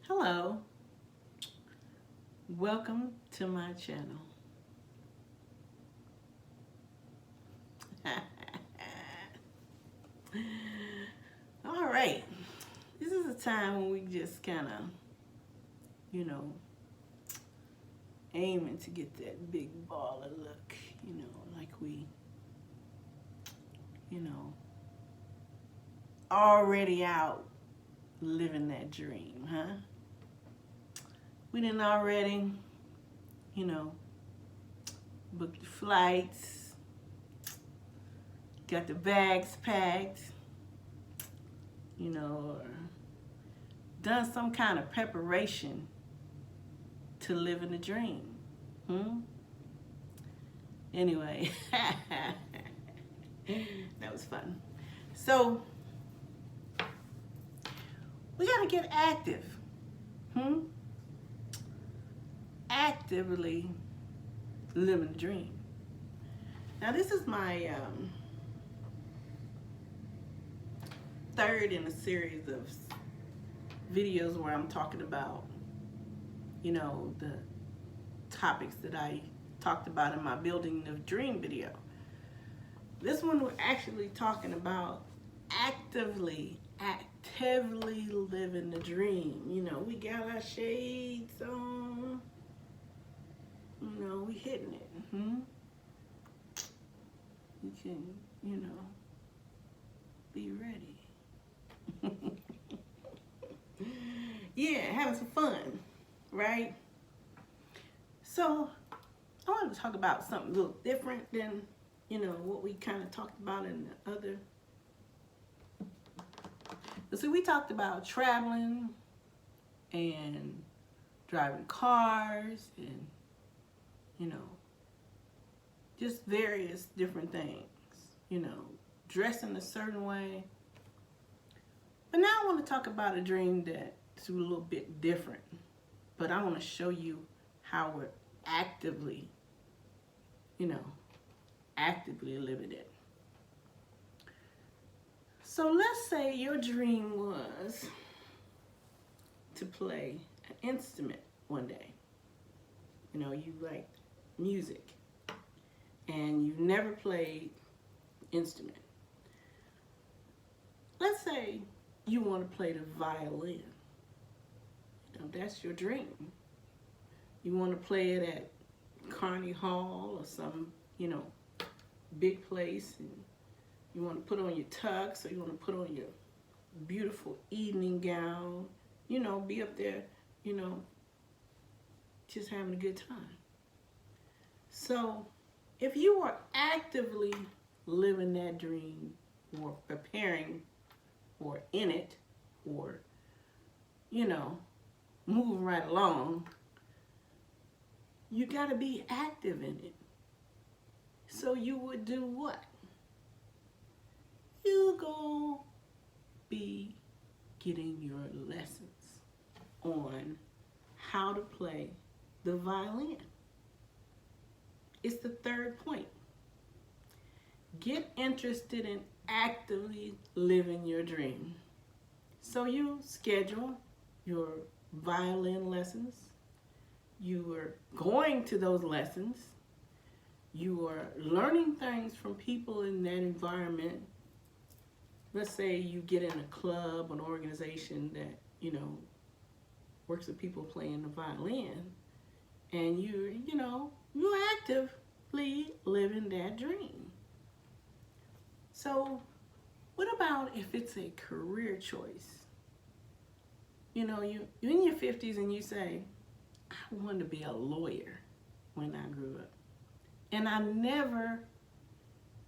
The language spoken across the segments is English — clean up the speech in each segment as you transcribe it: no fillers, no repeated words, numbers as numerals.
Hello, welcome to my channel. All right, this is a time when we just kind of, you know, aiming to get that big baller look, like we, you know, already out living that dream, huh? We didn't already, you know, book the flights, got the bags packed, or done some kind of preparation to living the dream. Anyway, that was fun. So, we got to get active. Actively living the dream. Now, this is my third in a series of videos where I'm talking about, the topics that I talked about in my Building the Dream video. This one we're actually talking about actively living the dream. We got our shades on. We hitting it. You can, be ready. Yeah, having some fun, right? So, I want to talk about something a little different than, what we kind of talked about in the other. So, we talked about traveling and driving cars and, just various different things, dressing a certain way. But now I want to talk about a dream that's a little bit different. But I want to show you how we're actively, actively living it. So let's say your dream was to play an instrument one day. You like music and you never played instrument. Let's say you want to play the violin. That's your dream. You want to play it at Carnegie Hall or some, big place, and you want to put on your tux, or you want to put on your beautiful evening gown, be up there, just having a good time. So if you are actively living that dream or preparing or in it or, moving right along, you got to be active in it. So you would do what? You go be getting your lessons on how to play the violin. It's the third point. Get interested in actively living your dream. So you schedule your violin lessons. You are going to those lessons. You are learning things from people in that environment. Let's say you get in a club, an organization that, works with people playing the violin, and you're actively living that dream. So what about if it's a career choice? You're in your 50s and you say, I wanted to be a lawyer when I grew up. And I never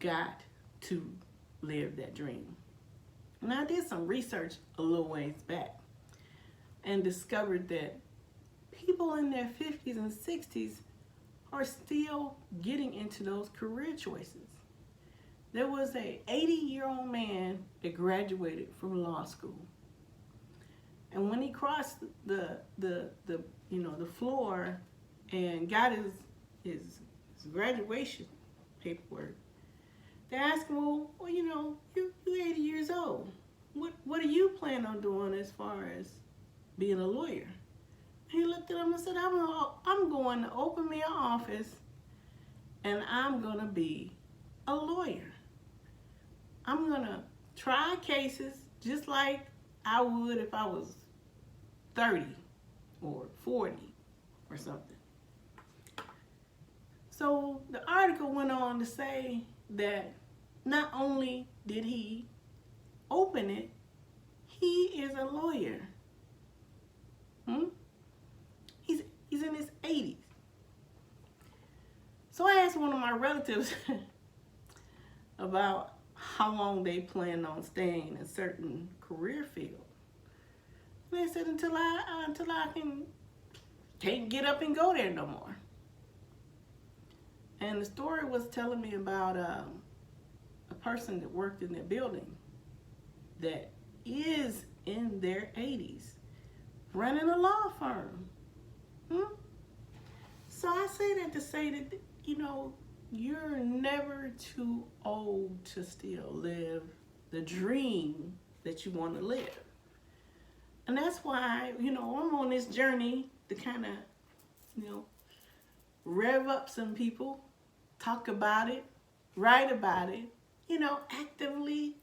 got to live that dream. And I did some research a little ways back and discovered that people in their 50s and 60s are still getting into those career choices. There was a 80-year-old man that graduated from law school. And when he crossed the floor and got his graduation paperwork, they asked him, well, you're 80 years old. What are you planning on doing as far as, being a lawyer. He looked at him and said, I'm going to open me an office and I'm going to be a lawyer. I'm going to try cases just like I would if I was 30 or 40 or something. So the article went on to say that not only did he open it, he is a lawyer. He's in his 80s. So I asked one of my relatives about how long they plan on staying in a certain career field. And they said until I can't get up and go there no more. And the story was telling me about a person that worked in their building that is in their 80s running a law firm. So I say that to say that, you're never too old to still live the dream that you want to live. And that's why, I'm on this journey to kind of, rev up some people, talk about it, write about it, actively,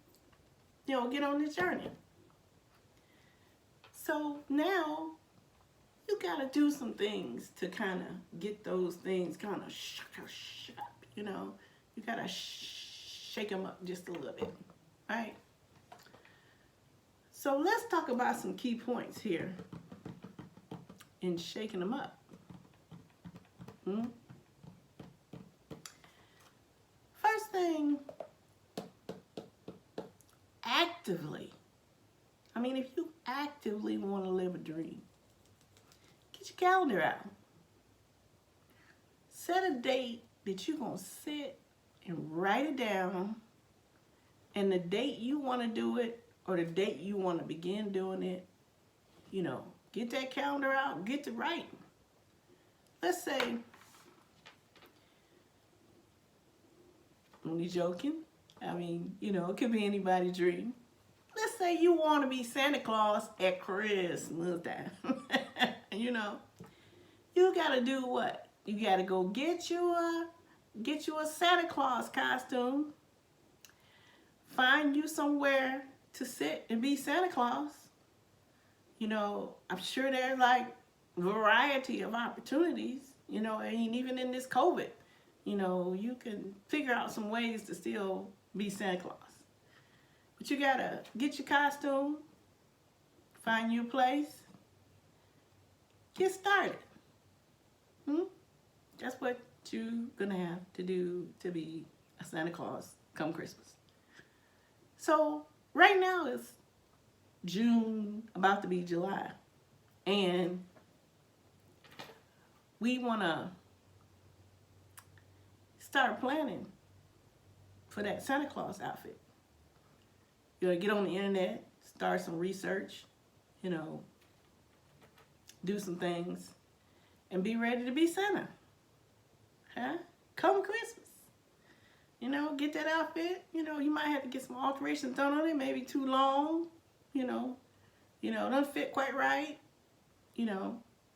get on this journey. So now you got to do some things to kind of get those things kind of shook up, You got to shake them up just a little bit, right? So let's talk about some key points here in shaking them up. First thing, actively. If you actively want to live a dream, get your calendar out. Set a date that you're going to sit and write it down, and the date you want to do it or the date you want to begin doing it, get that calendar out, get to writing. Let's say, only joking, it could be anybody's dream. Let's say you want to be Santa Claus at Christmas time. You got to do what? You got to go get you a Santa Claus costume. Find you somewhere to sit and be Santa Claus. I'm sure there's variety of opportunities, and even in this COVID, you can figure out some ways to still be Santa Claus. But you gotta get your costume, find you a place, get started. That's what you're gonna have to do to be a Santa Claus come Christmas. So right now it's June, about to be July, and we wanna start planning for that Santa Claus outfit. You gotta get on the internet, start some research, do some things, and be ready to be Santa. Come Christmas. Get that outfit. You might have to get some alterations done on it, maybe too long, don't fit quite right.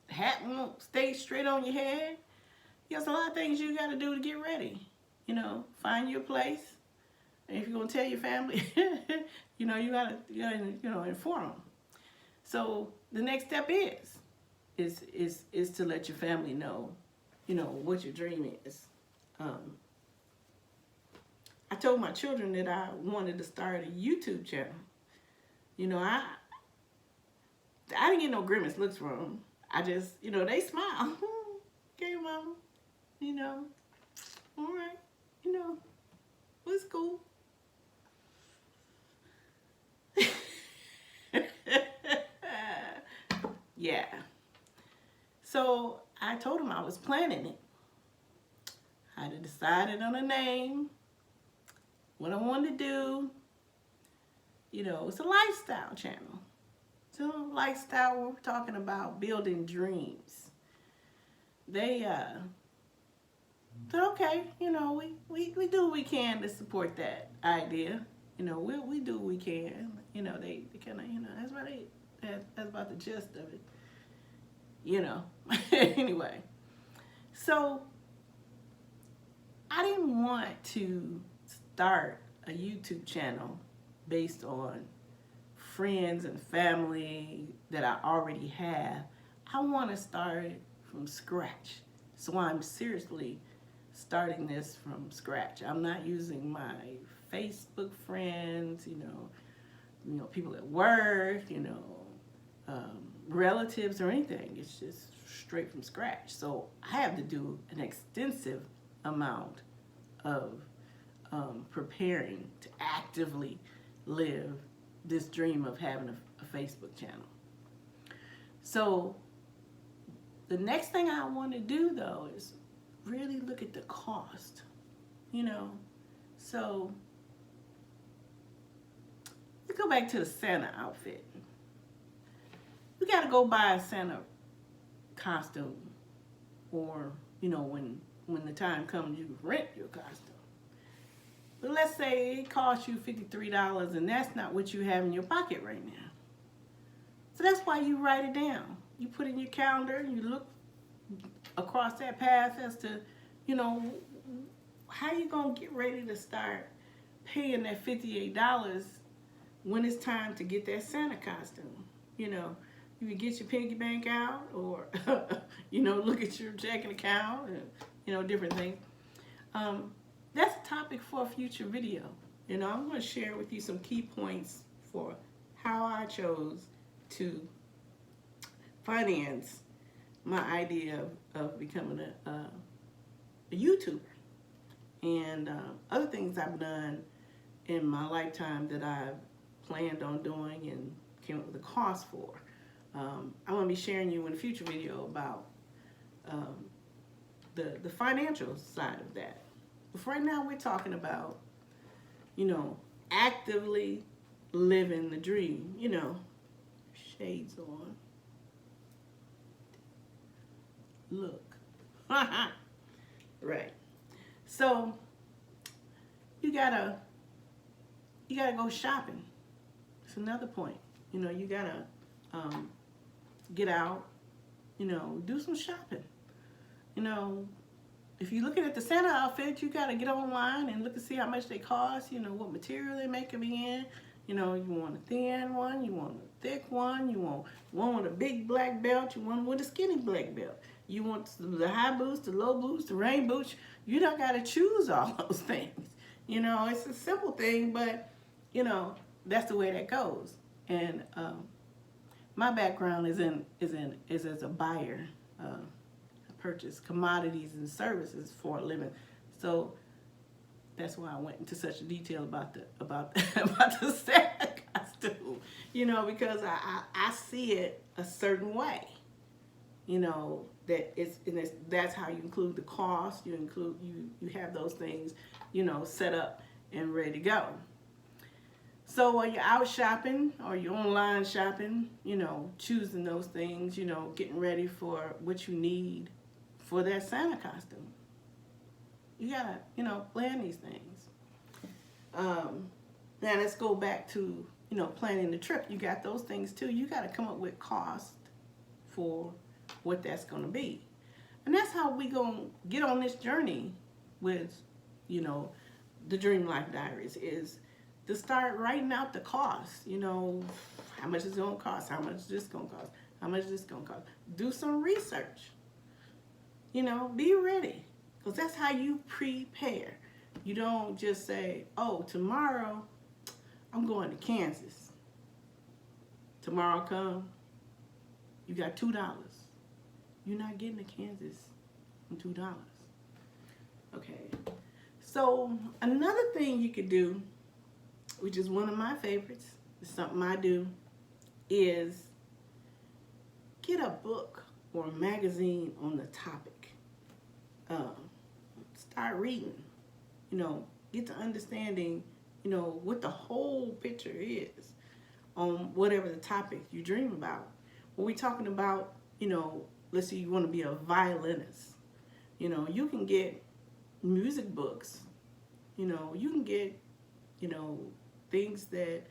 Hat won't stay straight on your head. There's a lot of things you gotta do to get ready. Find your place. And if you're gonna tell your family, you gotta inform them. So the next step is to let your family know, what your dream is. I told my children that I wanted to start a YouTube channel. I didn't get no grimace looks from them. I just, they smile. Okay, mama. All right. It's cool. Yeah. So I told him I was planning it. I had decided on a name, what I wanted to do. It's a lifestyle channel. So lifestyle, we're talking about building dreams. They said, okay, we do what we can to support that idea. We do what we can. They kind of, that's why That's about the gist of it. You know. Anyway, so I didn't want to start a YouTube channel based on friends and family that I already have. I want to start it from scratch. So I'm seriously starting this from scratch. I'm not using my Facebook friends, people at work, relatives or anything. It's just straight from scratch. So I have to do an extensive amount of preparing to actively live this dream of having a Facebook channel. So the next thing I want to do, though, is really look at the cost, So let's go back to the Santa outfit. You got to go buy a Santa costume, or, when the time comes, you rent your costume. But let's say it costs you $53 and that's not what you have in your pocket right now. So that's why you write it down. You put in your calendar, you look across that path as to, how you going to get ready to start paying that $58 when it's time to get that Santa costume. You can get your piggy bank out, or, look at your checking account and, different things. That's a topic for a future video. I'm going to share with you some key points for how I chose to finance my idea of becoming a YouTuber, and other things I've done in my lifetime that I've planned on doing and came up with a cost for. I'm going to be sharing you in a future video about the financial side of that. But right now we're talking about, actively living the dream, shades on. Look. Right. So you gotta go shopping. It's another point. You gotta get out, do some shopping. If you're looking at the Santa outfit, you gotta get online and look and see how much they cost, what material they make them in. You want a thin one, you want a thick one, you want one with a big black belt, you want one with a skinny black belt. You want the high boots, the low boots, the rain boots. You don't gotta choose all those things. It's a simple thing, but that's the way that goes. And my background is as a buyer. I purchase commodities and services for a living, so that's why I went into such detail about the Santa costume. Because I see it a certain way. That's how you include the cost. You have those things, set up and ready to go. So while you're out shopping or you're online shopping, choosing those things, getting ready for what you need for that Santa costume, you gotta, plan these things. Now let's go back to, planning the trip. You got those things too. You gotta come up with cost for what that's gonna be. And that's how we gonna get on this journey with, the Dream Life Diaries, is to start writing out the cost. How much it's gonna cost, how much this gonna cost, how much this gonna cost. Do some research. Be ready, because that's how you prepare. You don't just say, oh, tomorrow I'm going to Kansas. Tomorrow come, you got $2. You're not getting to Kansas on $2. Okay. So another thing you could do, which is one of my favorites, is something I do, is get a book or a magazine on the topic. Start reading, get to understanding, what the whole picture is on whatever the topic you dream about. When we're talking about, let's say you want to be a violinist, you can get music books, you can get, things that,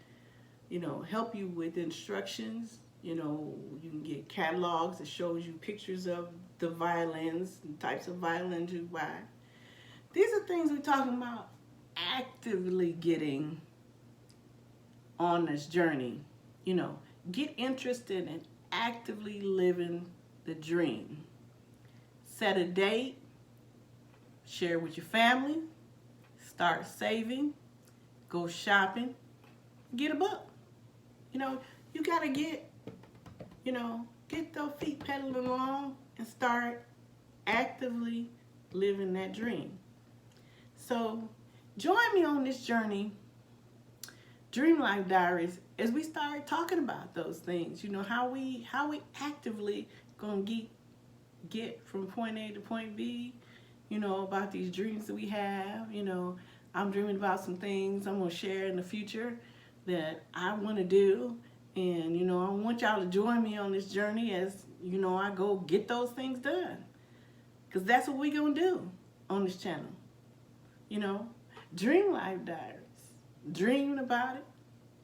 help you with instructions, You know, you can get catalogs that shows you pictures of the violins and types of violins you buy. These are things we're talking about actively getting on this journey. You know, get interested in actively living the dream. Set a date, share with your family, start saving, go shopping, get a book. You know, you gotta get those feet pedaling along and start actively living that dream. So join me on this journey, Dream Life Diaries, as we start talking about those things. You know, how we actively gonna get from point A to point B. You know, about these dreams that we have. You know, I'm dreaming about some things I'm gonna share in the future that I want to do. And, you know, I want y'all to join me on this journey as, you know, I go get those things done. Because that's what we're going to do on this channel. You know, Dream Life Diaries. Dreaming about it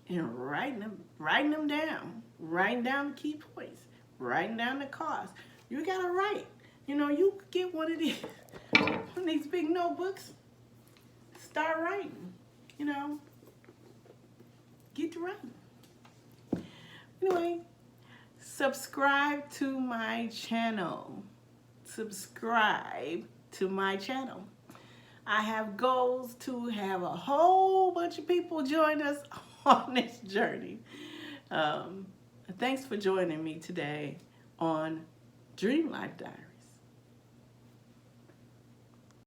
and writing them down. Writing down the key points. Writing down the cost. You got to write. You know, you could get one of these big notebooks. Start writing. You know, get to writing. Anyway, subscribe to my channel. Subscribe to my channel. I have goals to have a whole bunch of people join us on this journey. Thanks for joining me today on Dream Life Diary.